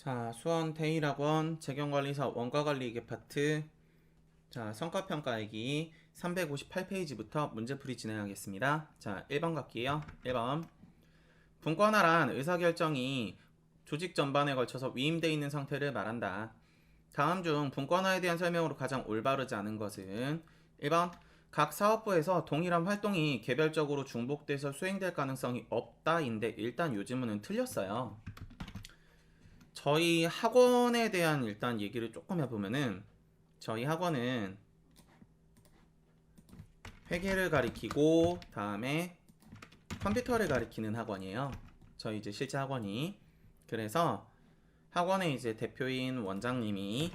자, 수원 대일학원 재경관리사 원가관리계 파트. 자, 성과평가액이 358페이지부터 문제풀이 진행하겠습니다. 자, 1번 갈게요. 1번. 분권화란 의사결정이 조직 전반에 걸쳐서 위임되어 있는 상태를 말한다. 다음 중 분권화에 대한 설명으로 가장 올바르지 않은 것은 1번. 각 사업부에서 동일한 활동이 개별적으로 중복돼서 수행될 가능성이 없다인데 일단 요 지문은 틀렸어요. 저희 학원에 대한 일단 얘기를 조금 해보면은, 저희 학원은 회계를 가리키고 다음에 컴퓨터를 가리키는 학원이에요. 저희 이제 실제 학원이. 그래서 학원의 이제 대표인 원장님이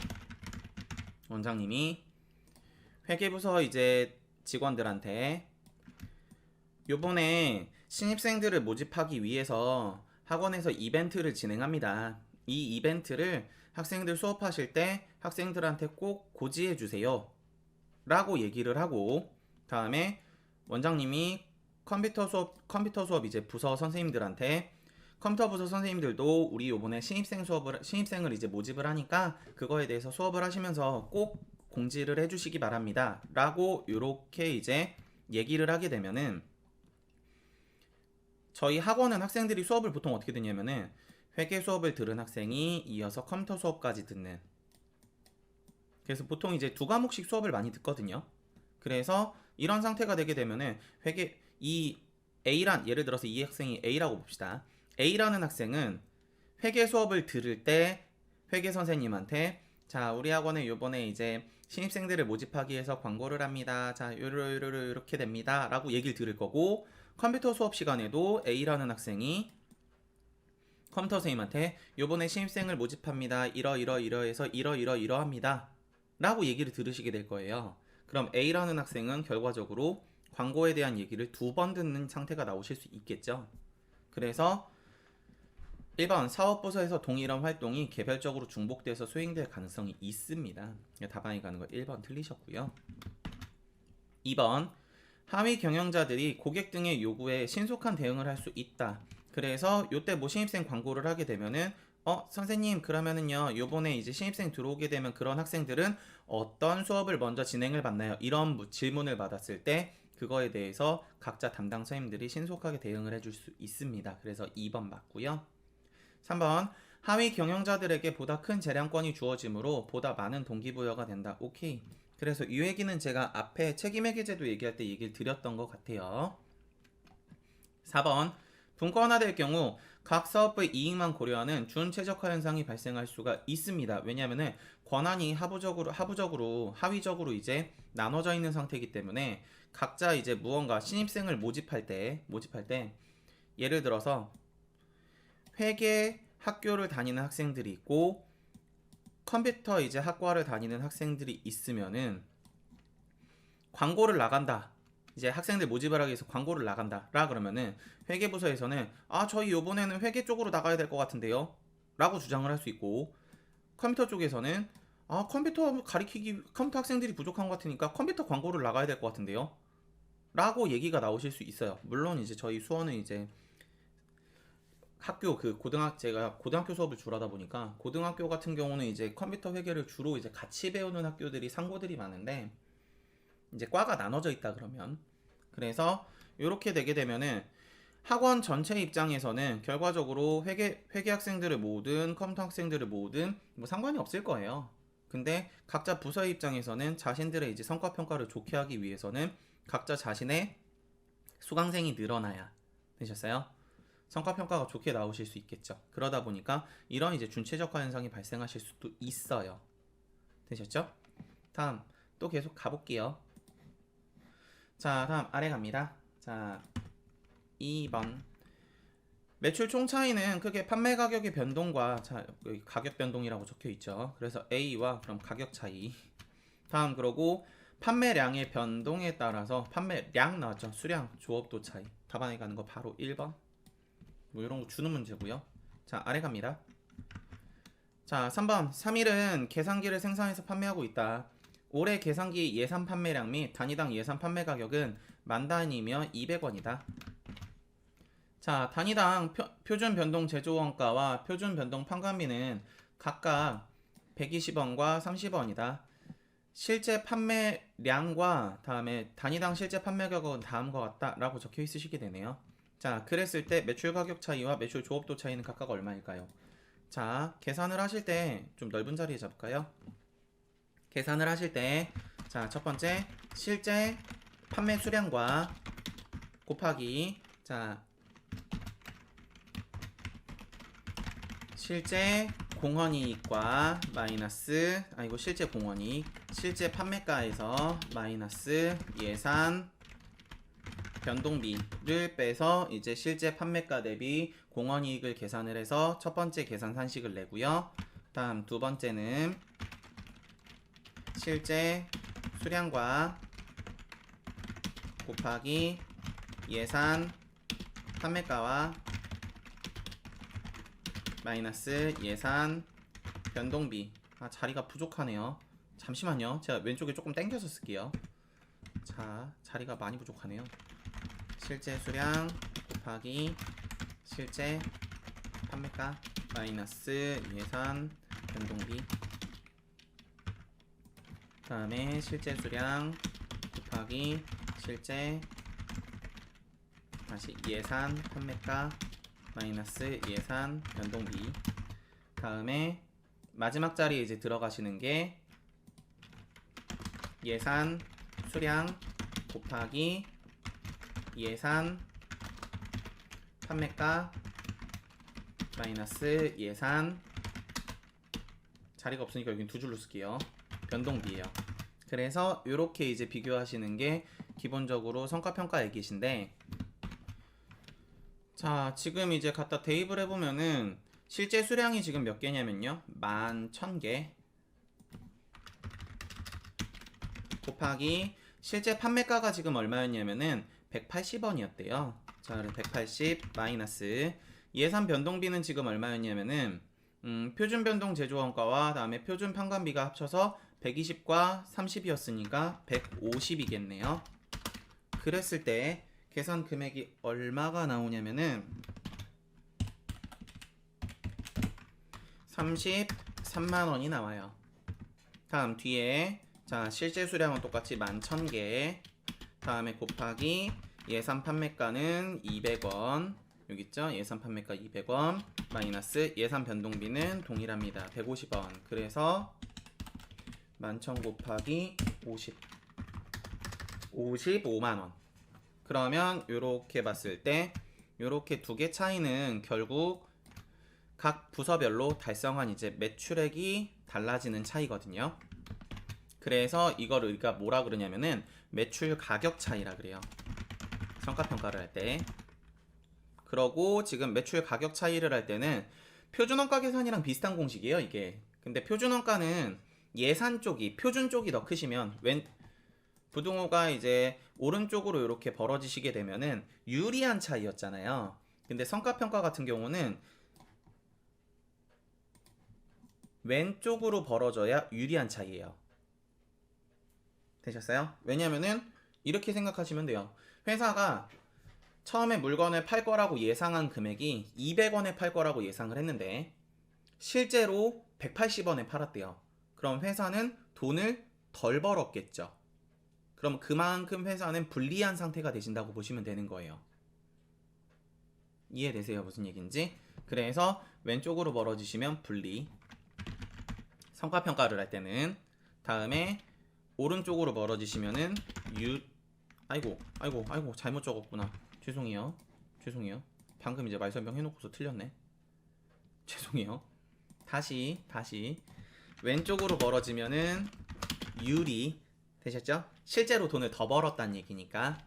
회계부서 이제 직원들한테 요번에 신입생들을 모집하기 위해서 학원에서 이벤트를 진행합니다. 이 이벤트를 학생들 수업하실 때 학생들한테 꼭 고지해 주세요 라고 얘기를 하고, 다음에 원장님이 컴퓨터 수업 이제 부서 선생님들한테, 컴퓨터 부서 선생님들도 우리 요번에 신입생을 이제 모집을 하니까 그거에 대해서 수업을 하시면서 꼭 공지를 해주시기 바랍니다 라고 요렇게 이제 얘기를 하게 되면은, 저희 학원은 학생들이 수업을 보통 어떻게 듣냐면은 회계 수업을 들은 학생이 이어서 컴퓨터 수업까지 듣는, 그래서 보통 이제 두 과목씩 수업을 많이 듣거든요. 그래서 이런 상태가 되게 되면은 예를 들어서 이 학생이 A라고 봅시다. A라는 학생은 회계 수업을 들을 때 회계 선생님한테, 자, 우리 학원에 요번에 이제 신입생들을 모집하기 위해서 광고를 합니다. 자, 요렇게 됩니다 라고 얘기를 들을 거고, 컴퓨터 수업 시간에도 A라는 학생이 컴퓨터 선생님한테 요번에 신입생을 모집합니다. 이러해서 이러합니다 라고 얘기를 들으시게 될 거예요. 그럼 A라는 학생은 결과적으로 광고에 대한 얘기를 두 번 듣는 상태가 나오실 수 있겠죠. 그래서 1번 사업부서에서 동일한 활동이 개별적으로 중복돼서 수행될 가능성이 있습니다. 답안이 가는 거 1번 틀리셨고요. 2번 하위 경영자들이 고객 등의 요구에 신속한 대응을 할 수 있다. 그래서 요때 뭐 신입생 광고를 하게 되면은 선생님 그러면은요 요번에 이제 신입생 들어오게 되면 그런 학생들은 어떤 수업을 먼저 진행을 받나요? 이런 질문을 받았을 때 그거에 대해서 각자 담당 선생님들이 신속하게 대응을 해줄 수 있습니다. 그래서 2번 맞고요. 3번 하위 경영자들에게 보다 큰 재량권이 주어지므로 보다 많은 동기부여가 된다. 오케이. 그래서 이 얘기는 제가 앞에 책임회계제도 얘기할 때 얘기를 드렸던 것 같아요. 4번 분권화될 경우 각 사업부의 이익만 고려하는 준최적화 현상이 발생할 수가 있습니다. 왜냐하면 권한이 하위적으로 이제 나눠져 있는 상태이기 때문에 각자 이제 무언가 신입생을 모집할 때 예를 들어서 회계 학교를 다니는 학생들이 있고 컴퓨터 이제 학과를 다니는 학생들이 있으면은 광고를 나간다. 이제 학생들 모집을 하기 위해서 광고를 나간다 라 그러면은 회계부서에서는 저희 요번에는 회계 쪽으로 나가야 될 것 같은데요 라고 주장을 할 수 있고, 컴퓨터 쪽에서는 컴퓨터 학생들이 부족한 것 같으니까 컴퓨터 광고를 나가야 될 것 같은데요 라고 얘기가 나오실 수 있어요. 물론 이제 저희 수원은 이제 제가 고등학교 수업을 주로 하다 보니까 고등학교 같은 경우는 이제 컴퓨터 회계를 주로 이제 같이 배우는 학교들이 상고들이 많은데, 이제 과가 나눠져 있다 그러면, 그래서 이렇게 되게 되면은 학원 전체 입장에서는 결과적으로 회계 학생들을 모으든 컴퓨터 학생들을 모으든 뭐 상관이 없을 거예요. 근데 각자 부서의 입장에서는 자신들의 이제 성과 평가를 좋게 하기 위해서는 각자 자신의 수강생이 늘어나야 되셨어요. 성과 평가가 좋게 나오실 수 있겠죠. 그러다 보니까 이런 이제 준최적화 현상이 발생하실 수도 있어요. 되셨죠? 다음 또 계속 가볼게요. 자, 다음 아래 갑니다. 자, 2번 매출 총 차이는 크게 판매 가격의 변동과 여기 가격 변동이라고 적혀 있죠. 그래서 A와 그럼 가격 차이. 다음 그러고 판매량의 변동에 따라서 판매량 나왔죠. 수량, 조업도 차이. 답안에 가는 거 바로 1번. 뭐 이런 거 주는 문제고요. 자, 아래 갑니다. 자, 3번 3일은 계산기를 생산해서 판매하고 있다. 올해 계산기 예산 판매량 및 단위당 예산 판매 가격은 만 단위면 200원이다. 자, 단위당 표준 변동 제조원가와 표준 변동 판관비는 각각 120원과 30원이다. 실제 판매량과 다음에 단위당 실제 판매 가격은 다음과 같다라고 적혀 있으시게 되네요. 자, 그랬을 때 매출 가격 차이와 매출 조업도 차이는 각각 얼마일까요? 자, 계산을 하실 때 좀 넓은 자리에 잡을까요? 계산을 하실 때, 자, 첫 번째 실제 판매 수량과 곱하기, 자, 실제 공헌이익과 마이너스, 실제 공헌이익, 실제 판매가에서 마이너스 예산 변동비를 빼서 이제 실제 판매가 대비 공헌이익을 계산을 해서 첫 번째 계산 산식을 내고요. 다음 두 번째는 실제 수량과 곱하기 예산 판매가와 마이너스 예산 변동비. 자리가 부족하네요. 잠시만요. 제가 왼쪽에 조금 당겨서 쓸게요. 자, 자리가 많이 부족하네요. 실제 수량 곱하기 실제 판매가 마이너스 예산 변동비. 다음에 실제 수량 곱하기 실제 다시 예산 판매가 마이너스 예산 변동비. 다음에 마지막 자리에 이제 들어가시는 게 예산 수량 곱하기 예산 판매가 마이너스 예산, 자리가 없으니까 여긴 두 줄로 쓸게요. 변동비예요. 그래서 이렇게 이제 비교하시는 게 기본적으로 성과평가 얘기신데, 자, 지금 이제 갖다 대입을 해보면은 실제 수량이 지금 몇 개냐면요, 11,000개 곱하기 실제 판매가가 지금 얼마였냐면은 180원이었대요. 자, 그래서 180 마이너스 예산 변동비는 지금 얼마였냐면은 표준 변동 제조원가와 다음에 표준 판관비가 합쳐서 120과 30이었으니까 150이겠네요. 그랬을 때 계산 금액이 얼마가 나오냐면은 33만원이 나와요. 다음 뒤에, 자, 실제 수량은 똑같이 11,000개, 다음에 곱하기 예산 판매가는 200원, 여기 있죠? 예산 판매가 200원 마이너스 예산 변동비는 동일합니다. 150원. 그래서 11,000 곱하기 50, 55만원. 그러면 요렇게 봤을 때 요렇게 두 개 차이는 결국 각 부서별로 달성한 이제 매출액이 달라지는 차이거든요. 그래서 이걸 우리가 뭐라 그러냐면은 매출 가격 차이라 그래요. 성과평가를 할 때. 그러고 지금 매출 가격 차이를 할 때는 표준원가 계산이랑 비슷한 공식이에요, 이게. 근데 표준원가는 예산 쪽이, 표준 쪽이 더 크시면 부등호가 이제 오른쪽으로 이렇게 벌어지시게 되면은 유리한 차이였잖아요. 근데 성과평가 같은 경우는 왼쪽으로 벌어져야 유리한 차이예요. 되셨어요? 왜냐면은 이렇게 생각하시면 돼요. 회사가 처음에 물건을 팔 거라고 예상한 금액이 200원에 팔 거라고 예상을 했는데 실제로 180원에 팔았대요. 그럼 회사는 돈을 덜 벌었겠죠. 그럼 그만큼 회사는 불리한 상태가 되신다고 보시면 되는 거예요. 이해되세요? 무슨 얘기인지? 그래서 왼쪽으로 벌어지시면 불리. 성과평가를 할 때는. 다음에 오른쪽으로 멀어지시면은 아이고 잘못 적었구나. 죄송해요. 방금 이제 말 설명해놓고서 틀렸네. 죄송해요. 다시 왼쪽으로 멀어지면은 유리. 되셨죠? 실제로 돈을 더 벌었다는 얘기니까.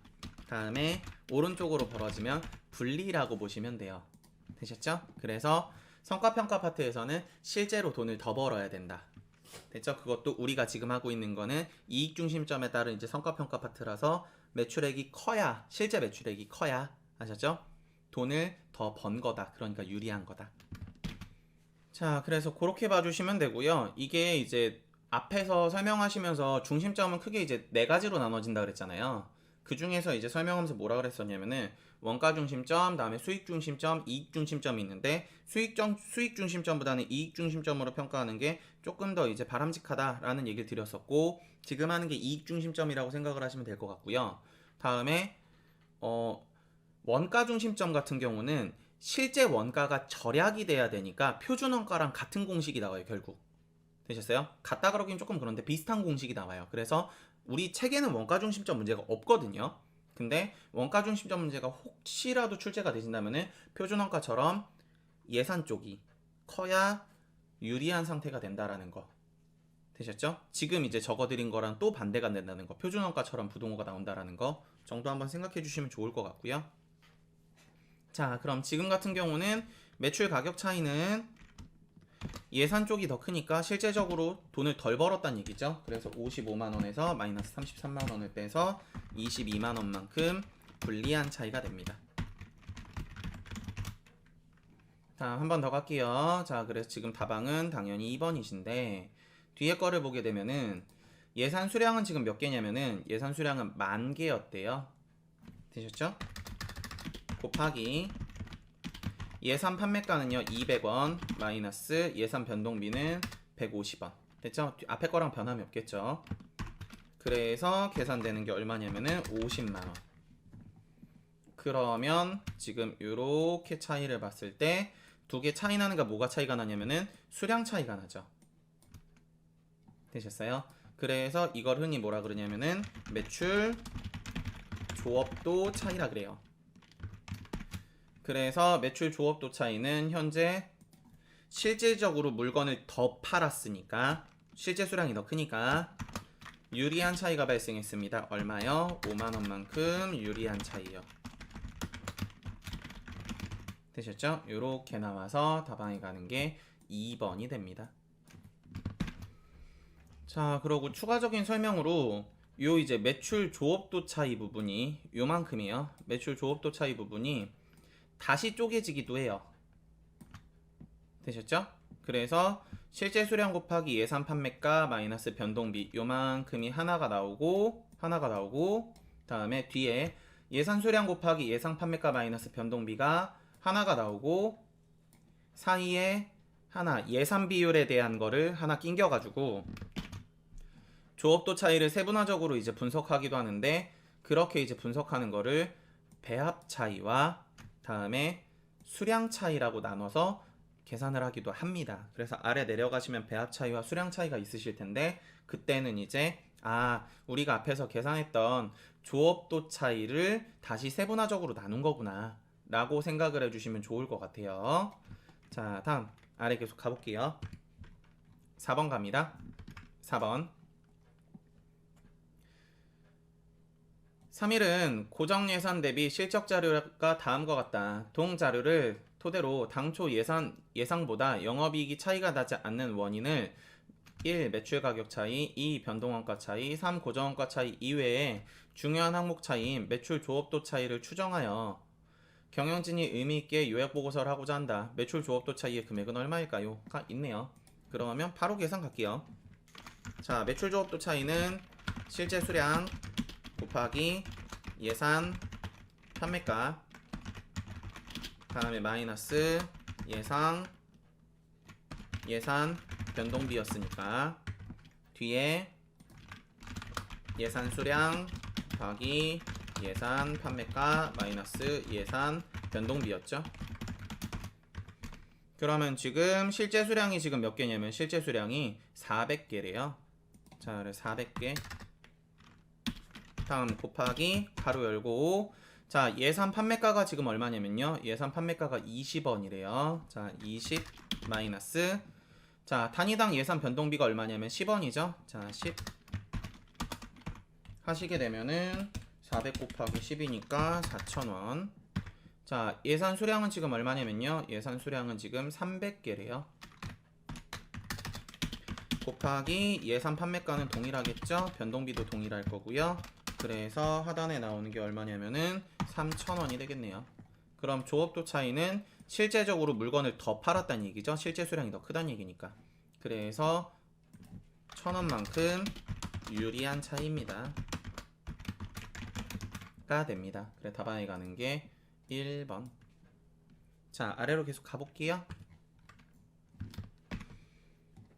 다음에 오른쪽으로 벌어지면 불리라고 보시면 돼요. 되셨죠? 그래서 성과평가 파트에서는 실제로 돈을 더 벌어야 된다. 됐죠? 그것도 우리가 지금 하고 있는 거는 이익 중심점에 따른 이제 성과평가 파트라서 매출액이 커야, 실제 매출액이 커야, 아셨죠? 돈을 더 번 거다. 그러니까 유리한 거다. 자, 그래서 그렇게 봐주시면 되고요. 이게 이제 앞에서 설명하시면서 중심점은 크게 이제 네 가지로 나눠진다 그랬잖아요. 그 중에서 이제 설명하면서 뭐라 그랬었냐면은 원가 중심점, 다음에 수익 중심점, 이익 중심점이 있는데 수익 중심점보다는 이익 중심점으로 평가하는 게 조금 더 이제 바람직하다라는 얘기를 드렸었고, 지금 하는 게 이익 중심점이라고 생각을 하시면 될 것 같고요. 다음에 원가 중심점 같은 경우는 실제 원가가 절약이 돼야 되니까 표준 원가랑 같은 공식이 나와요, 결국. 되셨어요? 같다 그러긴 조금 그런데 비슷한 공식이 나와요. 그래서 우리 책에는 원가 중심점 문제가 없거든요. 근데 원가 중심점 문제가 혹시라도 출제가 되신다면은 표준 원가처럼 예산 쪽이 커야 유리한 상태가 된다라는 거. 되셨죠? 지금 이제 적어드린 거랑 또 반대가 된다는 거. 표준 원가처럼 부동호가 나온다라는 거 정도 한번 생각해 주시면 좋을 것 같고요. 자, 그럼 지금 같은 경우는 매출 가격 차이는 예산 쪽이 더 크니까 실제적으로 돈을 덜 벌었다는 얘기죠. 그래서 55만원에서 마이너스 33만원을 빼서 22만원만큼 불리한 차이가 됩니다. 자, 한 번 더 갈게요. 자, 그래서 지금 답안은 당연히 2번이신데 뒤에 거를 보게 되면은 예산 수량은 지금 몇 개냐면은 예산 수량은 10,000개였대요. 되셨죠? 곱하기 예산 판매가는요 200원 마이너스 예산 변동비는 150원. 됐죠? 앞에 거랑 변함이 없겠죠? 그래서 계산되는 게 얼마냐면은 50만원. 그러면 지금 이렇게 차이를 봤을 때 두 개 차이 나는 게 뭐가 차이가 나냐면은 수량 차이가 나죠. 되셨어요? 그래서 이걸 흔히 뭐라 그러냐면은 매출 조업도 차이라 그래요. 그래서 매출 조업도 차이는 현재 실질적으로 물건을 더 팔았으니까 실제 수량이 더 크니까 유리한 차이가 발생했습니다. 얼마요? 5만원만큼 유리한 차이요. 되셨죠? 요렇게 나와서 답안이 가는 게 2번이 됩니다. 자, 그리고 추가적인 설명으로 요 이제 매출 조업도 차이 부분이 요만큼이에요. 매출 조업도 차이 부분이 다시 쪼개지기도 해요. 되셨죠? 그래서 실제 수량 곱하기 예산 판매가 마이너스 변동비 요만큼이 하나가 나오고 다음에 뒤에 예산 수량 곱하기 예상 판매가 마이너스 변동비가 하나가 나오고 사이에 하나 예산 비율에 대한 거를 하나 낑겨가지고 조업도 차이를 세분화적으로 이제 분석하기도 하는데, 그렇게 이제 분석하는 거를 배합 차이와 다음에 수량 차이라고 나눠서 계산을 하기도 합니다. 그래서 아래 내려가시면 배합 차이와 수량 차이가 있으실 텐데 그때는 이제 우리가 앞에서 계산했던 조업도 차이를 다시 세분화적으로 나눈 거구나 라고 생각을 해주시면 좋을 것 같아요. 자, 다음 아래 계속 가볼게요. 4번 갑니다. 4번 3일은 고정 예산 대비 실적 자료가 다음과 같다. 동 자료를 토대로 당초 예상보다 영업이익이 차이가 나지 않는 원인을 1. 매출 가격 차이, 2. 변동원가 차이, 3. 고정원가 차이 이외에 중요한 항목 차이인 매출 조업도 차이를 추정하여 경영진이 의미있게 요약보고서를 하고자 한다. 매출 조업도 차이의 금액은 얼마일까요? 가 있네요. 그러면 바로 계산 갈게요. 자, 매출 조업도 차이는 실제 수량 곱하기 예산 판매가 다음에 마이너스 예산 변동비였으니까 뒤에 예산 수량 더하기 예산 판매가 마이너스 예산 변동비였죠. 그러면 지금 실제 수량이 지금 몇 개냐면 실제 수량이 400개래요. 자, 그래서 400개 다음 곱하기 가로 열고, 자, 예산 판매가가 지금 얼마냐면요 예산 판매가가 20원이래요. 자, 20 마이너스, 자, 단위당 예산 변동비가 얼마냐면 10원이죠. 자, 10 하시게 되면은 400 곱하기 10이니까 4,000원. 자, 예산 수량은 지금 얼마냐면요 예산 수량은 지금 300개래요. 곱하기 예산 판매가는 동일하겠죠. 변동비도 동일할 거고요. 그래서 하단에 나오는 게 얼마냐면은 3,000원이 되겠네요. 그럼 조업도 차이는 실제적으로 물건을 더 팔았다는 얘기죠. 실제 수량이 더 크다는 얘기니까. 그래서 1,000원만큼 유리한 차이입니다. 가 됩니다. 그래 답안에 가는 게 1번. 자, 아래로 계속 가볼게요.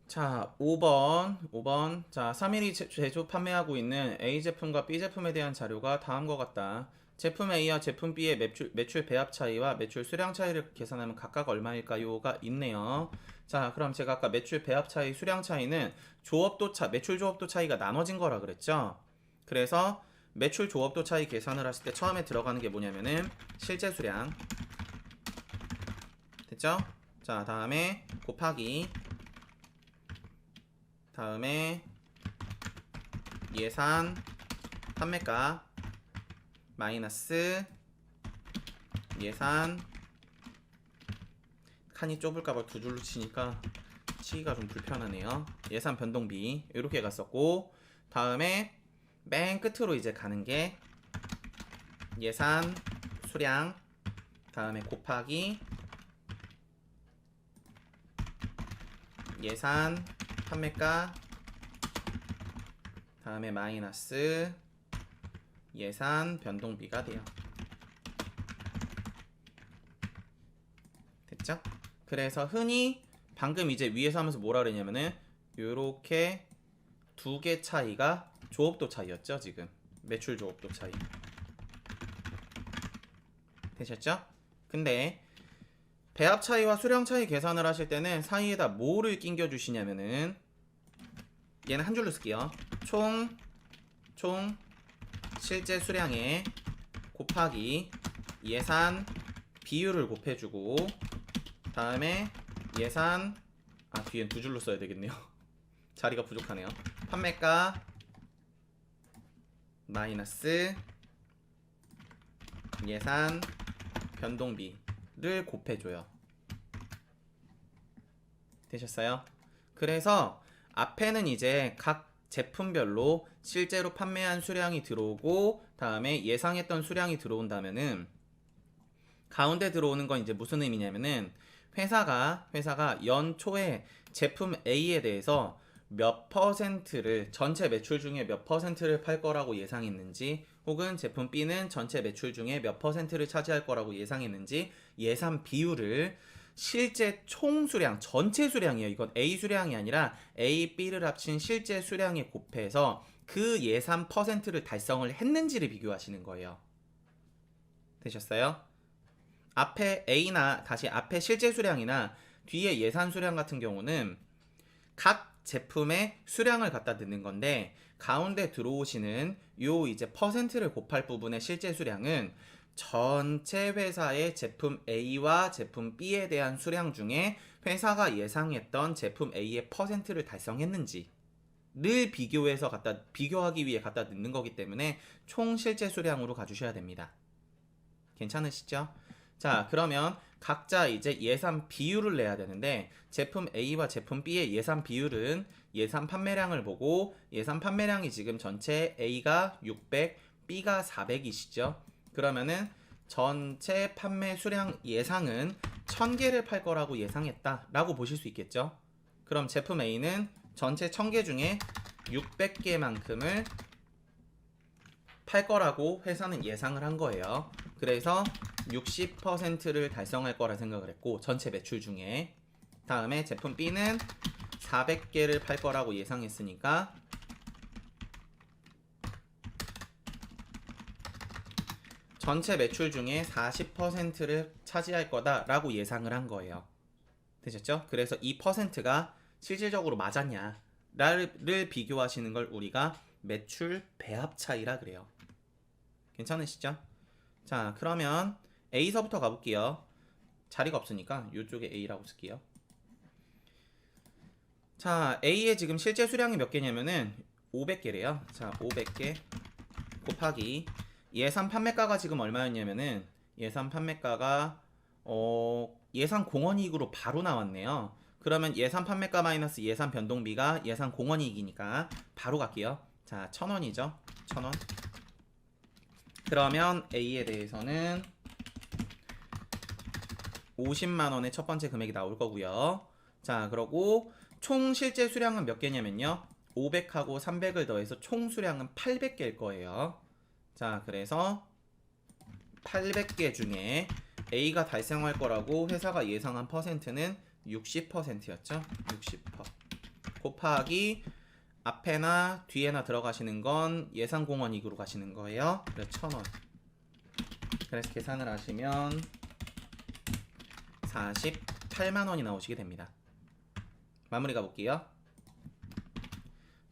자, 5번. 자, 3일이 제조 판매하고 있는 A 제품과 B 제품에 대한 자료가 다음과 같다. 제품 A와 제품 B의 매출 배합 차이와 매출 수량 차이를 계산하면 각각 얼마일까요?가 있네요. 자, 그럼 제가 아까 매출 배합 차이, 수량 차이는 매출 조업도 차이가 나눠진 거라 그랬죠? 그래서 매출 조업도 차이 계산을 하실 때 처음에 들어가는 게 뭐냐면은 실제 수량. 됐죠? 자, 다음에 곱하기, 다음에 예산 판매가 마이너스 예산, 칸이 좁을까봐 두 줄로 치니까 치기가 좀 불편하네요. 예산 변동비 이렇게 갔었고, 다음에 맨 끝으로 이제 가는 게 예산 수량, 다음에 곱하기 예산 판매가, 다음에 마이너스 예산 변동비가 돼요. 됐죠? 그래서 흔히 방금 이제 위에서 하면서 뭐라 그랬냐면은 요렇게 두 개 차이가 조업도 차이였죠. 지금 매출 조업도 차이 되셨죠? 근데 배합 차이와 수량 차이 계산을 하실 때는 사이에다 뭐를 끼겨 주시냐면은, 얘는 한 줄로 쓸게요. 총 실제 수량에 곱하기 예산 비율을 곱해주고, 다음에 예산, 뒤엔 두 줄로 써야 되겠네요. 자리가 부족하네요. 판매가 마이너스 예산 변동비를 곱해줘요. 되셨어요? 그래서 앞에는 이제 각 제품별로 실제로 판매한 수량이 들어오고, 다음에 예상했던 수량이 들어온다면은 가운데 들어오는 건 이제 무슨 의미냐면은 회사가 연초에 제품 A에 대해서 몇 퍼센트를, 전체 매출 중에 몇 퍼센트를 팔 거라고 예상했는지, 혹은 제품 B는 전체 매출 중에 몇 퍼센트를 차지할 거라고 예상했는지 예산 비율을 실제 총 수량, 전체 수량이에요. 이건 A 수량이 아니라 A, B를 합친 실제 수량에 곱해서 그 예산 퍼센트를 달성을 했는지를 비교하시는 거예요. 되셨어요? 앞에 실제 수량이나 뒤에 예산 수량 같은 경우는 각 제품의 수량을 갖다 넣는 건데, 가운데 들어오시는 요 이제 퍼센트를 곱할 부분의 실제 수량은 전체 회사의 제품 A와 제품 B에 대한 수량 중에 회사가 예상했던 제품 A의 퍼센트를 달성했는지를 비교하기 위해 갖다 넣는 거기 때문에 총 실제 수량으로 가주셔야 됩니다. 괜찮으시죠? 자, 그러면 각자 이제 예산 비율을 내야 되는데, 제품 A와 제품 B의 예산 비율은 예산 판매량을 보고, 예산 판매량이 지금 전체 A가 600, B가 400이시죠? 그러면은 전체 판매 수량 예상은 1000개를 팔 거라고 예상했다 라고 보실 수 있겠죠? 그럼 제품 A는 전체 1000개 중에 600개만큼을 팔 거라고 회사는 예상을 한 거예요. 그래서 60%를 달성할 거라 생각을 했고, 전체 매출 중에. 다음에 제품 B는 400개를 팔 거라고 예상했으니까 전체 매출 중에 40%를 차지할 거다라고 예상을 한 거예요. 되셨죠? 그래서 이 퍼센트가 실질적으로 맞았냐를 비교하시는 걸 우리가 매출 배합 차이라 그래요. 괜찮으시죠? 자, 그러면 A서부터 가볼게요. 자리가 없으니까 이쪽에 A라고 쓸게요. 자, A의 지금 실제 수량이 몇 개냐면은 500개래요. 자, 500개 곱하기 예산 판매가가 지금 얼마였냐면은, 예산 판매가가 예산 공원이익으로 바로 나왔네요. 그러면 예산 판매가 마이너스 예산 변동비가 예산 공원이익이니까 바로 갈게요. 자, 1000원이죠. 1000원. 그러면 A에 대해서는 50만원의 첫 번째 금액이 나올 거고요. 자, 그러고 총 실제 수량은 몇 개냐면요, 500하고 300을 더해서 총 수량은 800개일 거예요. 자, 그래서 800개 중에 A가 달성할 거라고 회사가 예상한 퍼센트는 60%였죠. 60% 곱하기 앞에나 뒤에나 들어가시는 건 예상공헌이익으로 가시는 거예요. 그래서 1000원. 그래서 계산을 하시면 48만원이 나오시게 됩니다. 마무리 가볼게요.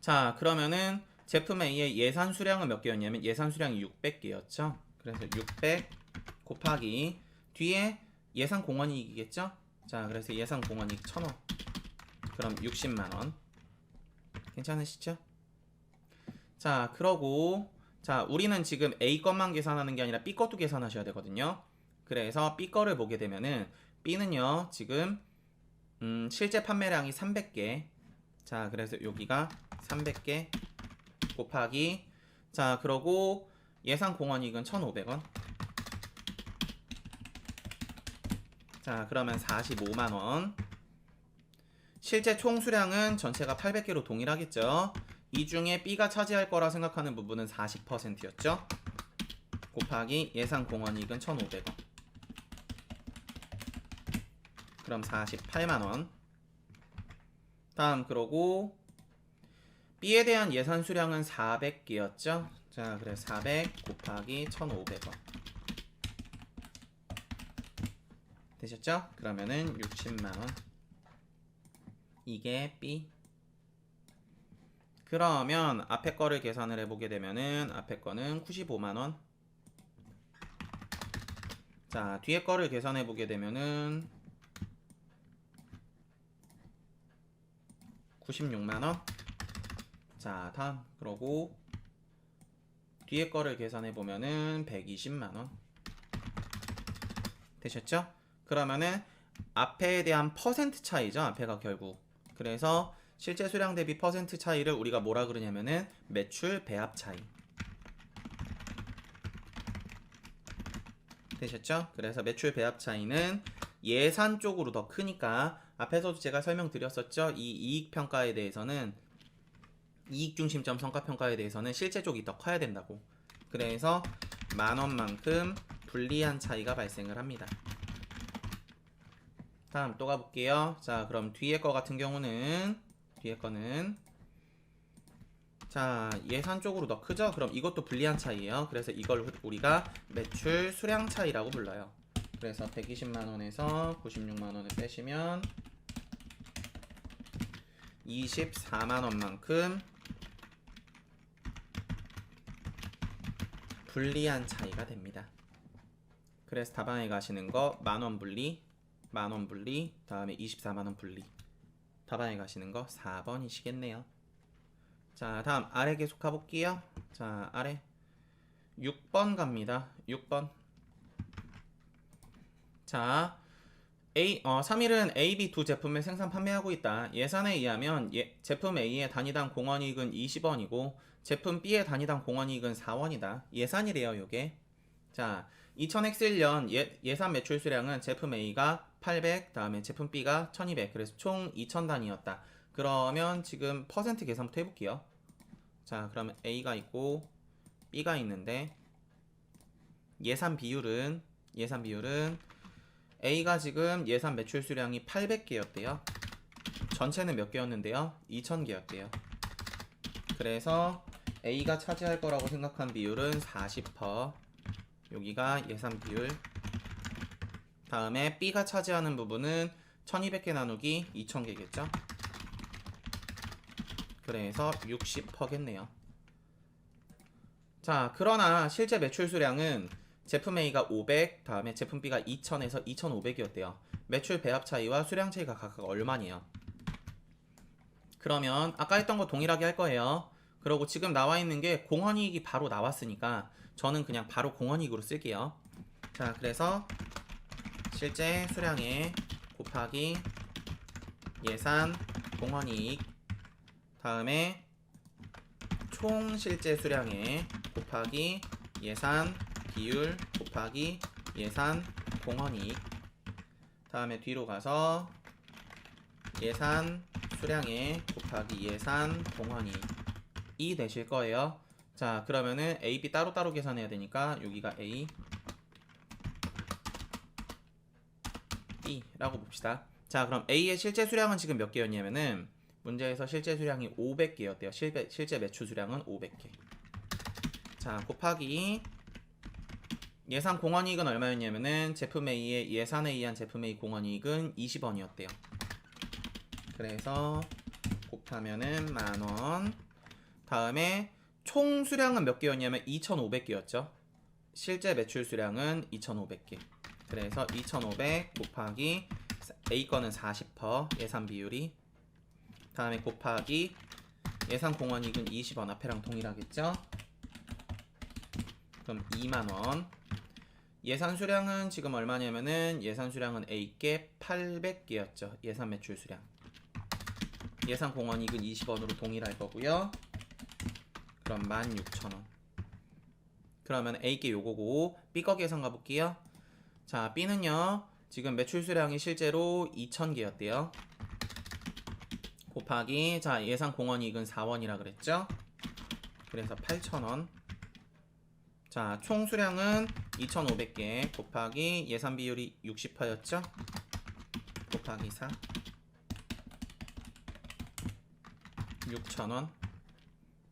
자, 그러면은 제품 A의 예산 수량은 몇 개였냐면 예산 수량이 600개였죠. 그래서 600 곱하기 뒤에 예상 공헌이익이겠죠. 자, 그래서 예상 공헌이익 1000원. 그럼 60만원. 괜찮으시죠? 자, 그러고 자, 우리는 지금 A 것만 계산하는 게 아니라 B 것도 계산하셔야 되거든요. 그래서 B 거를 보게 되면은 B는요, 지금 실제 판매량이 300개. 자, 그래서 여기가 300개 곱하기 자, 그러고 예상 공헌이익은 1,500원. 자, 그러면 45만원. 실제 총 수량은 전체가 800개로 동일하겠죠. 이 중에 B가 차지할 거라 생각하는 부분은 40%였죠. 곱하기 예상 공헌이익은 1,500원. 그럼 48만원. 다음 그러고 B에 대한 예산 수량은 400개였죠. 자, 그래서 400 곱하기 1,500원. 되셨죠? 그러면은 60만원. 이게 B. 그러면 앞에 거를 계산을 해보게 되면은 앞에 거는 95만원. 자, 뒤에 거를 계산해보게 되면은 96만원. 자, 다음 그러고 뒤에 거를 계산해보면은 120만원. 되셨죠? 그러면은 앞에에 대한 퍼센트 차이죠. 앞에가 결국. 그래서 실제 수량 대비 퍼센트 차이를 우리가 뭐라 그러냐면은 매출 배합 차이. 되셨죠? 그래서 매출 배합 차이는 예산 쪽으로 더 크니까 앞에서도 제가 설명드렸었죠. 이 이익 평가에 대해서는 이익 중심점 성과 평가에 대해서는 실제 쪽이 더 커야 된다고. 그래서 만원만큼 불리한 차이가 발생을 합니다. 다음 또 가볼게요. 자, 그럼 뒤에 거 같은 경우는 뒤에 거는 자, 예산 쪽으로 더 크죠? 그럼 이것도 불리한 차이예요. 그래서 이걸 우리가 매출 수량 차이라고 불러요. 그래서 120만원에서 96만원을 빼시면 24만원만큼 불리한 차이가 됩니다. 그래서 답안에 가시는 거 만원 분리, 만원 분리, 다음에 24만원 분리. 답안에 가시는 거 4번이시겠네요. 자, 다음 아래 계속 가볼게요. 자, 아래 6번 갑니다. 6번. 자, 3일은 A, B 두 제품을 생산 판매하고 있다. 예산에 의하면 제품 A의 단위당 공헌이익은 20원이고 제품 B의 단위당 공헌이익은 4원이다. 예산이래요, 요게. 자, 2000X1년 예산 매출 수량은 제품 A가 800, 다음에 제품 B가 1200. 그래서 총 2000단위였다. 그러면 지금 퍼센트 계산부터 해볼게요. 자, 그러면 A가 있고 B가 있는데 예산 비율은 A가 지금 예산 매출 수량이 800개였대요. 전체는 몇 개였는데요? 2000개였대요. 그래서 A가 차지할 거라고 생각한 비율은 40%. 여기가 예산 비율. 다음에 B가 차지하는 부분은 1200개 나누기 2000개겠죠? 그래서 60%겠네요. 자, 그러나 실제 매출 수량은 제품 A가 500, 다음에 제품 B가 2000에서 2500이었대요. 매출 배합 차이와 수량 차이가 각각 얼마네요. 그러면 아까 했던 거 동일하게 할 거예요. 그리고 지금 나와 있는 게 공헌이익이 바로 나왔으니까 저는 그냥 바로 공헌이익으로 쓸게요. 자, 그래서 실제 수량에 곱하기 예산 공헌이익, 다음에 총 실제 수량에 곱하기 예산 비율 곱하기 예산 공헌이익, 다음에 뒤로 가서 예산 수량에 곱하기 예산 공헌이익이 되실 거예요. 자, 그러면은 A, B 따로따로 계산해야 되니까 여기가 A, B라고 봅시다. 자, 그럼 A의 실제 수량은 지금 몇 개였냐면은 문제에서 실제 수량이 500개였대요. 실제 매출 수량은 500개. 자, 곱하기 예상 공원이익은 얼마였냐면은 제품 A의 예산에 의한 제품 A 공원이익은 20원이었대요. 그래서 곱하면은 만원. 다음에 총 수량은 몇 개였냐면 2,500개였죠. 실제 매출 수량은 2,500개. 그래서 2,500 곱하기 A 거는 40% 예산 비율이. 다음에 곱하기 예산 공원이익은 20원. 앞에랑 동일하겠죠. 그럼 2만원. 예산 수량은 지금 얼마냐면은 예산 수량은 A께 800개였죠. 예산 매출 수량. 예산 공원이익은 20원으로 동일할 거고요. 그럼 16,000원. 그러면 A께 요거고 B 거 계산 가볼게요. 자, B는요 지금 매출 수량이 실제로 2,000개였대요. 곱하기 자 예산 공원이익은 4원이라 그랬죠. 그래서 8,000원. 자, 총 수량은 2,500개 곱하기 예산 비율이 60%였죠. 곱하기 4 6,000원.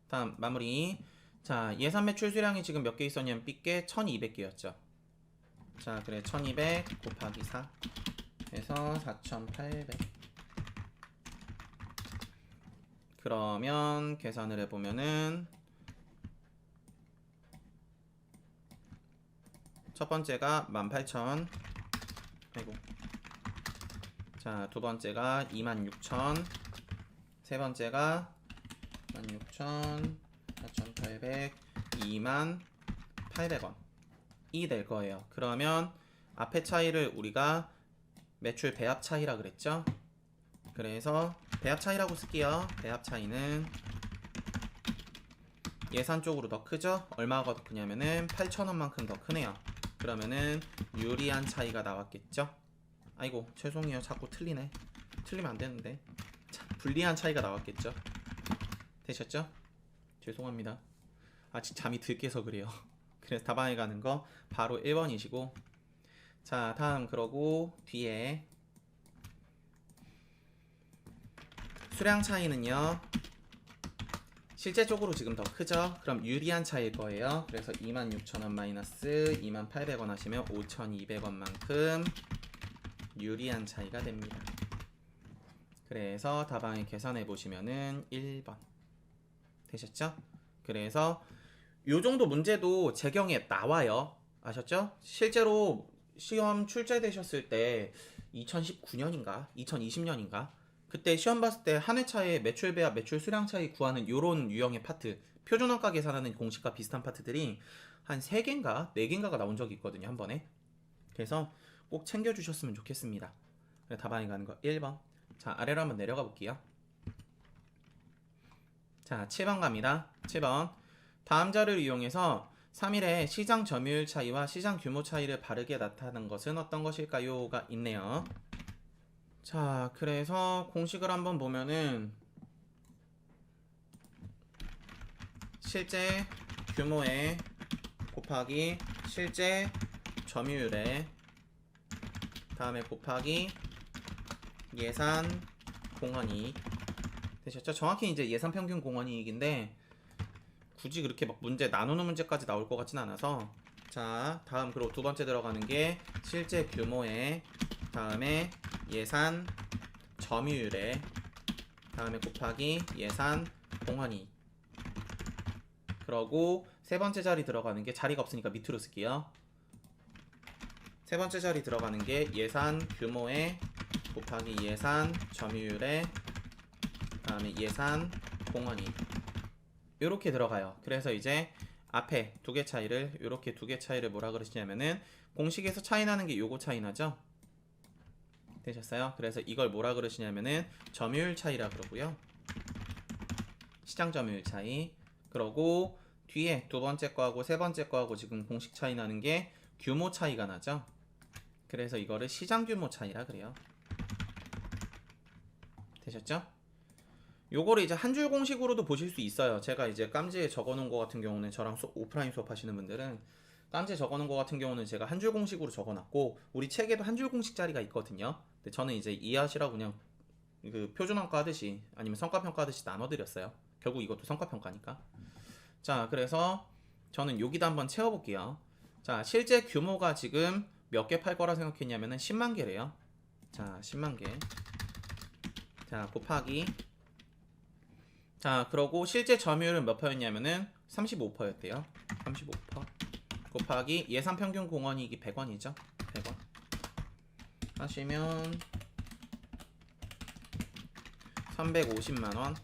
다음 마무리. 자, 예산 매출 수량이 지금 몇 개 있었냐면 B께 1,200개였죠. 자, 그래 1,200 곱하기 4 해서 4,800. 그러면 계산을 해보면은 첫 번째가 18,000. 아이고. 자, 두 번째가 26,000. 세 번째가 16,000, 4,800, 28,000원 이 될 거예요. 그러면 앞에 차이를 우리가 매출 배합 차이라 그랬죠. 그래서 배합 차이라고 쓸게요. 배합 차이는 예산 쪽으로 더 크죠. 얼마가 더 크냐면은 8,000원만큼 더 크네요. 그러면은 유리한 차이가 나왔겠죠. 아이고 죄송해요. 자꾸 틀리네. 틀리면 안 되는데. 자, 불리한 차이가 나왔겠죠. 되셨죠? 죄송합니다. 아직 잠이 들 깨서 그래요. 그래서 답안에 가는 거 바로 1번이시고. 자, 다음 그러고 뒤에 수량 차이는요 실제적으로 지금 더 크죠? 그럼 유리한 차이일 거예요. 그래서 26,000원 마이너스 28,000원 하시면 5,200원만큼 유리한 차이가 됩니다. 그래서 답안에 계산해 보시면은 1번 되셨죠? 그래서 요 정도 문제도 재경에 나와요. 아셨죠? 실제로 시험 출제되셨을 때 2019년인가 2020년인가 그때 시험 봤을 때 한 회차의 매출 배합 매출 수량 차이 구하는 요런 유형의 파트 표준원가 계산하는 공식과 비슷한 파트들이 한 3개인가 4개인가가 나온 적이 있거든요. 한 번에. 그래서 꼭 챙겨주셨으면 좋겠습니다. 답안에 가는 거 1번. 자, 아래로 한번 내려가 볼게요. 자, 7번 갑니다. 7번. 다음 자료를 이용해서 3일의 시장 점유율 차이와 시장 규모 차이를 바르게 나타낸 것은 어떤 것일까요? 가 있네요. 자, 그래서 공식을 한번 보면은 실제 규모에 곱하기 실제 점유율에 다음에 곱하기 예산 공헌이익 되셨죠? 정확히 이제 예산 평균 공헌이익인데 굳이 그렇게 막 문제 나누는 문제까지 나올 것 같진 않아서. 자, 다음 그리고 두 번째 들어가는 게 실제 규모에 다음에 예산 점유율에 다음에 곱하기 예산 공헌이익. 그러고 세 번째 자리 들어가는 게 자리가 없으니까 밑으로 쓸게요. 세 번째 자리 들어가는 게 예산 규모에 곱하기 예산 점유율에 다음에 예산 공헌이익 요렇게 들어가요. 그래서 이제 앞에 두 개 차이를 요렇게 두 개 차이를 뭐라 그러시냐면은 공식에서 차이 나는 게 요거 차이 나죠? 되셨어요? 그래서 이걸 뭐라 그러시냐면은 점유율 차이라 그러고요. 시장 점유율 차이. 그러고 뒤에 두 번째 거하고 세 번째 거하고 지금 공식 차이 나는 게 규모 차이가 나죠? 그래서 이거를 시장 규모 차이라 그래요. 되셨죠? 요거를 이제 한 줄 공식으로도 보실 수 있어요. 제가 이제 깜지에 적어 놓은 거 같은 경우는 저랑 오프라인 수업 하시는 분들은 딴지 적어놓은 거 같은 경우는 제가 한 줄 공식으로 적어놨고 우리 책에도 한 줄 공식 자리가 있거든요. 근데 저는 이제 이해하시라고 그냥 그 표준원가 하듯이 아니면 성과평가 하듯이 나눠드렸어요. 결국 이것도 성과평가니까. 자, 그래서 저는 여기다 한번 채워볼게요. 자, 실제 규모가 지금 몇 개 팔 거라 생각했냐면은 10만 개래요. 자, 10만 개. 자, 곱하기. 자, 그러고 실제 점유율은 몇 퍼였냐면은 35%였대요. 35%. 곱하기 예상 평균 공원이익이 100원이죠. 100원. 하시면 350만 원.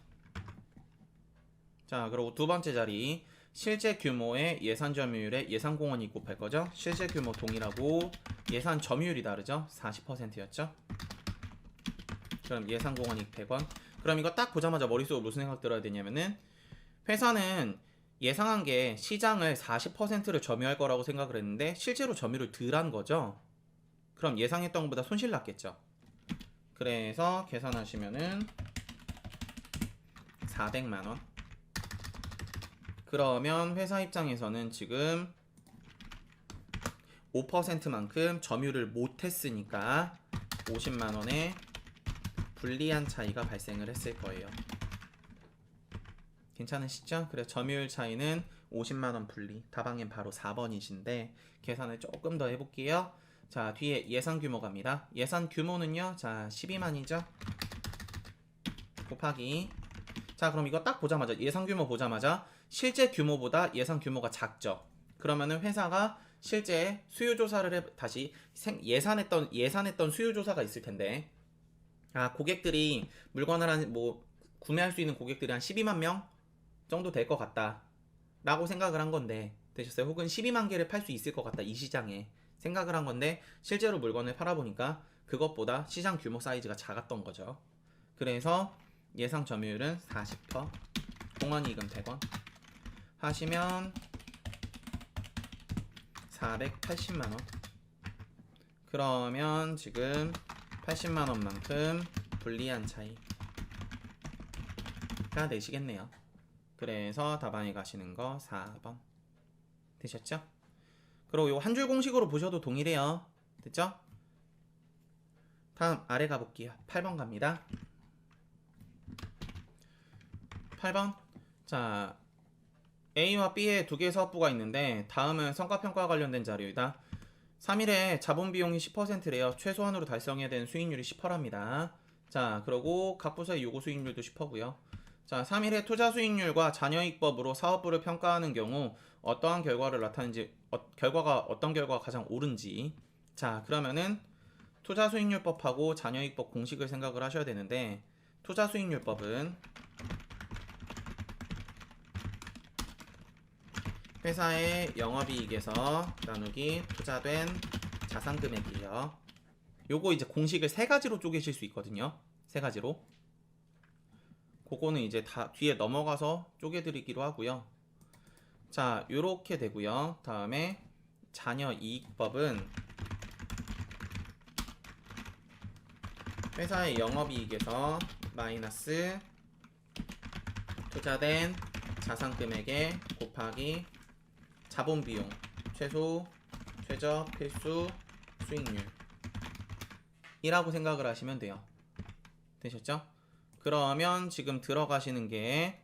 자, 그리고 두 번째 자리 실제 규모의 예산 점유율에 예상 공원이익 곱할 거죠. 실제 규모 동일하고 예산 점유율이 다르죠. 40%였죠. 그럼 예상 공원이익 100원. 그럼 이거 딱 보자마자 머릿속으로 무슨 생각 들어야 되냐면은 회사는 예상한 게 시장을 40%를 점유할 거라고 생각을 했는데 실제로 점유를 덜 한 거죠. 그럼 예상했던 것보다 손실 났겠죠. 그래서 계산하시면은 400만 원. 그러면 회사 입장에서는 지금 5%만큼 점유를 못했으니까 50만 원의 불리한 차이가 발생을 했을 거예요. 괜찮으시죠? 그래서 점유율 차이는 50만 원 분리. 답안엔 바로 4번이신데 계산을 조금 더 해볼게요. 자, 뒤에 예상 규모 갑니다. 예산 규모는요, 자 12만이죠. 곱하기. 자, 그럼 이거 딱 보자마자 예상 규모 보자마자 실제 규모보다 예상 규모가 작죠. 그러면은 회사가 실제 수요 조사를 다시 예산했던 수요 조사가 있을 텐데, 아, 고객들이 물건을 구매할 수 있는 고객들이 한 12만 명 정도 될 것 같다 라고 생각을 한 건데, 되셨어요? 혹은 12만 개를 팔 수 있을 것 같다 이 시장에 생각을 한 건데 실제로 물건을 팔아보니까 그것보다 시장 규모 사이즈가 작았던 거죠. 그래서 예상 점유율은 40%, 공원이익은 100원 하시면 480만원. 그러면 지금 80만원만큼 불리한 차이가 되시겠네요. 그래서 답안에 가시는 거 4번 되셨죠? 그리고 이거 한 줄 공식으로 보셔도 동일해요. 됐죠? 다음 아래 가볼게요. 8번 갑니다. 8번. 자, A와 B의 두 개의 사업부가 있는데 다음은 성과평가 관련된 자료이다. 3일에 자본비용이 10%래요. 최소한으로 달성해야 되는 수익률이 10%랍니다. 자, 그리고 각 부서의 요구 수익률도 10%고요. 자, 3일에 투자 수익률과 잔여이익법으로 사업부를 평가하는 경우 어떠한 결과를 나타내는지, 어떤 결과가 가장 옳은지. 자, 그러면은 투자 수익률법하고 잔여이익법 공식을 생각을 하셔야 되는데, 투자 수익률법은 회사의 영업이익에서 나누기 투자된 자산금액이에요. 요거 이제 공식을 세 가지로 쪼개실 수 있거든요. 세 가지로. 그거는 이제 다 뒤에 넘어가서 쪼개드리기로 하고요. 자, 요렇게 되고요. 다음에 잔여이익법은 회사의 영업이익에서 마이너스 투자된 자산금액에 곱하기 자본비용, 최저, 필수, 수익률 이라고 생각을 하시면 돼요. 되셨죠? 그러면 지금 들어가시는 게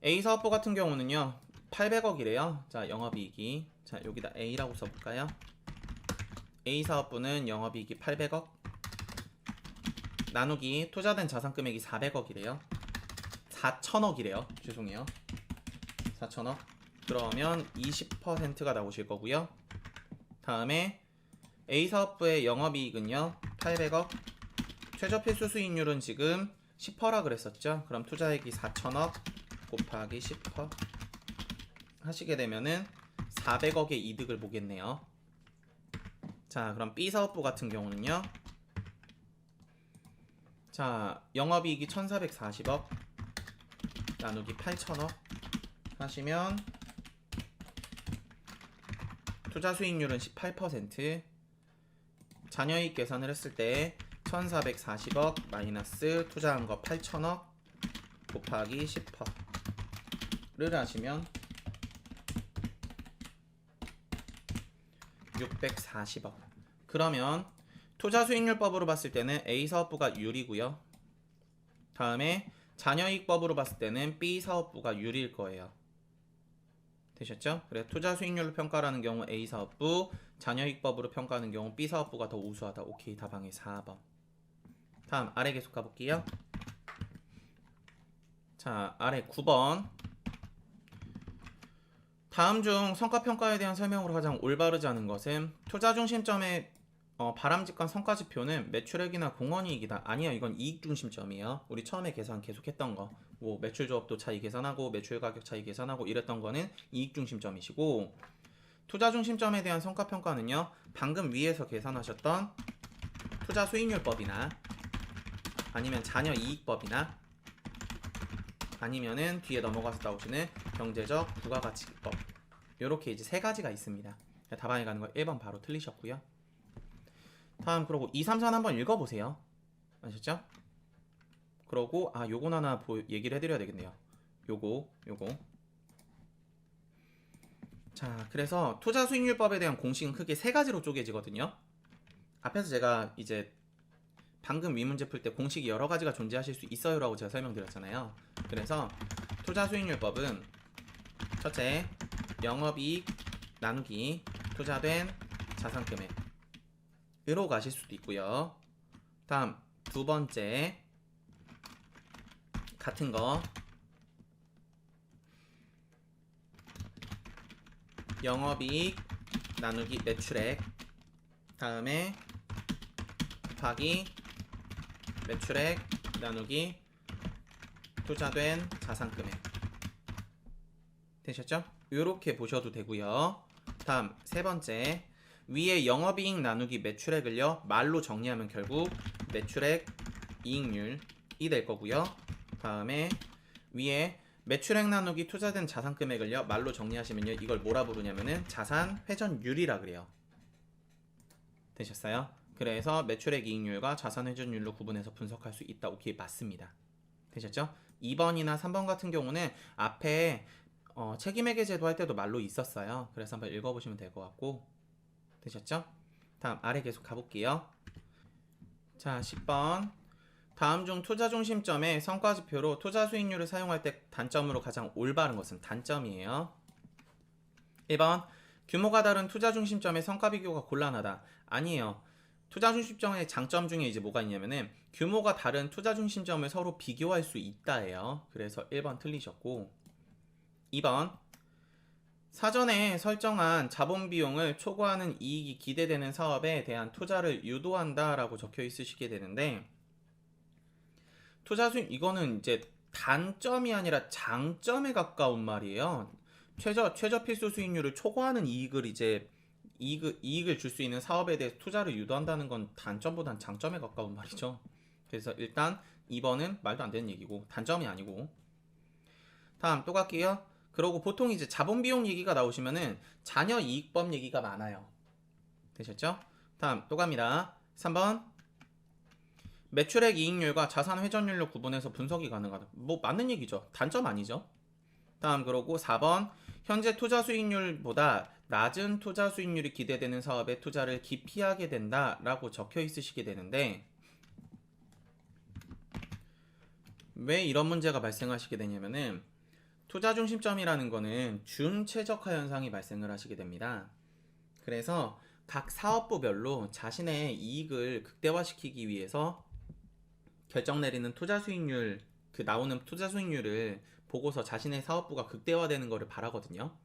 A사업부 같은 경우는요 800억이래요. 자, 영업이익이, 자 여기다 A라고 써볼까요? A사업부는 영업이익이 800억 나누기 투자된 자산금액이 400억이래요 4천억이래요 죄송해요 4천억. 그러면 20%가 나오실 거고요. 다음에 A사업부의 영업이익은요 800억, 최저필수 수익률은 지금 10%라 그랬었죠. 그럼 투자액이 4천억 곱하기 10% 하시게 되면은 400억의 이득을 보겠네요. 자, 그럼 B사업부 같은 경우는요, 자 영업이익이 1440억 나누기 8천억 하시면 투자 수익률은 18%, 잔여이익 계산을 했을 때 1440억 마이너스 투자한 거 8천억 곱하기 10%를 하시면 640억. 그러면 투자 수익률법으로 봤을 때는 A 사업부가 유리고요. 다음에 잔여이익법으로 봤을 때는 B 사업부가 유리일 거예요. 되셨죠? 그래 투자 수익률로 평가하는 경우 A 사업부, 잔여이익법으로 평가하는 경우 B 사업부가 더 우수하다. 오케이, 답항이 4번. 다음 아래 계속 가볼게요. 자, 아래 9번. 다음 중 성과평가에 대한 설명으로 가장 올바르지 않은 것은 투자 중심점의 바람직한 성과지표는 매출액이나 공헌이익이다. 아니요, 이건 이익 중심점이에요. 우리 처음에 계산 계속했던 거, 뭐 매출 조합도 차이 계산하고 매출 가격 차이 계산하고 이랬던 거는 이익 중심점이시고, 투자 중심점에 대한 성과평가는요, 방금 위에서 계산하셨던 투자 수익률법이나 아니면 잔여 이익법이나 아니면은 뒤에 넘어가서 나오시는 경제적 부가가치법, 요렇게 이제 세 가지가 있습니다. 답안에 가는 거 1번 바로 틀리셨고요. 다음 그러고 2, 3, 4는 한번 읽어보세요. 아셨죠? 그러고 요건 하나 얘기를 해드려야 되겠네요. 요거 자, 그래서 투자 수익률법에 대한 공식은 크게 세 가지로 쪼개지거든요. 앞에서 제가 이제 방금 위 문제 풀 때 공식이 여러 가지가 존재하실 수 있어요 라고 제가 설명드렸잖아요. 그래서 투자 수익률법은 첫째, 영업이익 나누기 투자된 자산금액 으로 가실 수도 있고요. 다음 두 번째, 같은 거 영업이익 나누기 매출액, 다음에 곱하기 매출액 나누기 투자된 자산금액. 되셨죠? 이렇게 보셔도 되고요. 다음 세 번째, 위에 영업이익 나누기 매출액을요 말로 정리하면 결국 매출액 이익률이 될 거고요. 다음에 위에 매출액 나누기 투자된 자산금액을요 말로 정리하시면요 이걸 뭐라 부르냐면은 자산 회전율이라 그래요. 되셨어요? 그래서 매출액 이익률과 자산 회전율로 구분해서 분석할 수 있다. 오케이, 맞습니다. 되셨죠? 2번이나 3번 같은 경우는 앞에 책임회계 제도 할 때도 말로 있었어요. 그래서 한번 읽어보시면 될 것 같고. 되셨죠? 다음 아래 계속 가볼게요. 자, 10번. 다음 중 투자 중심점의 성과지표로 투자 수익률을 사용할 때 단점으로 가장 올바른 것은 단점이에요. 1번. 규모가 다른 투자 중심점의 성과 비교가 곤란하다. 아니에요. 투자 중심점의 장점 중에 이제 뭐가 있냐면은 규모가 다른 투자 중심점을 서로 비교할 수 있다예요. 그래서 1번 틀리셨고, 2번. 사전에 설정한 자본 비용을 초과하는 이익이 기대되는 사업에 대한 투자를 유도한다 라고 적혀 있으시게 되는데, 투자 수익, 이거는 이제 단점이 아니라 장점에 가까운 말이에요. 최저 필수 수익률을 초과하는 이익을 줄 수 있는 사업에 대해 투자를 유도한다는 건 단점보단 장점에 가까운 말이죠. 그래서 일단 2번은 말도 안 되는 얘기고 단점이 아니고. 다음 또 갈게요. 그러고 보통 이제 자본 비용 얘기가 나오시면은 잔여 이익법 얘기가 많아요. 되셨죠? 다음 또 갑니다. 3번. 매출액 이익률과 자산 회전율로 구분해서 분석이 가능하다. 뭐 맞는 얘기죠. 단점 아니죠. 다음 그러고 4번. 현재 투자 수익률보다 낮은 투자 수익률이 기대되는 사업에 투자를 기피하게 된다 라고 적혀 있으시게 되는데, 왜 이런 문제가 발생하시게 되냐면은 투자 중심점이라는 거는 준최적화 현상이 발생을 하시게 됩니다. 그래서 각 사업부별로 자신의 이익을 극대화시키기 위해서 결정 내리는 투자 수익률, 나오는 투자 수익률을 보고서 자신의 사업부가 극대화되는 것을 바라거든요.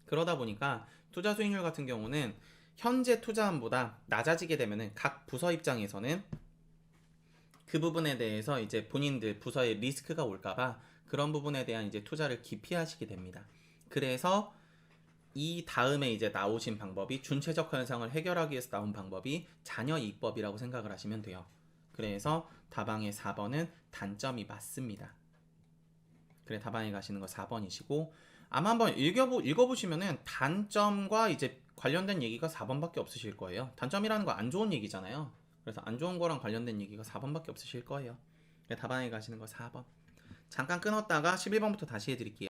그러다 보니까 투자 수익률 같은 경우는 현재 투자함보다 낮아지게 되면은 각 부서 입장에서는 그 부분에 대해서 이제 본인들 부서에 리스크가 올까봐 그런 부분에 대한 이제 투자를 기피하시게 됩니다. 그래서 이 다음에 이제 나오신 방법이 준최적화 현상을 해결하기 위해서 나온 방법이 잔여이익법이라고 생각을 하시면 돼요. 그래서 답항의 4번은 단점이 맞습니다. 그래 답안에 가시는 거 4번이시고, 아마 한번 읽어보시면은 단점과 이제 관련된 얘기가 4번밖에 없으실 거예요. 단점이라는 거 안 좋은 얘기잖아요. 그래서 안 좋은 거랑 관련된 얘기가 4번밖에 없으실 거예요. 그래 답안에 가시는 거 4번. 잠깐 끊었다가 11번부터 다시 해드릴게요.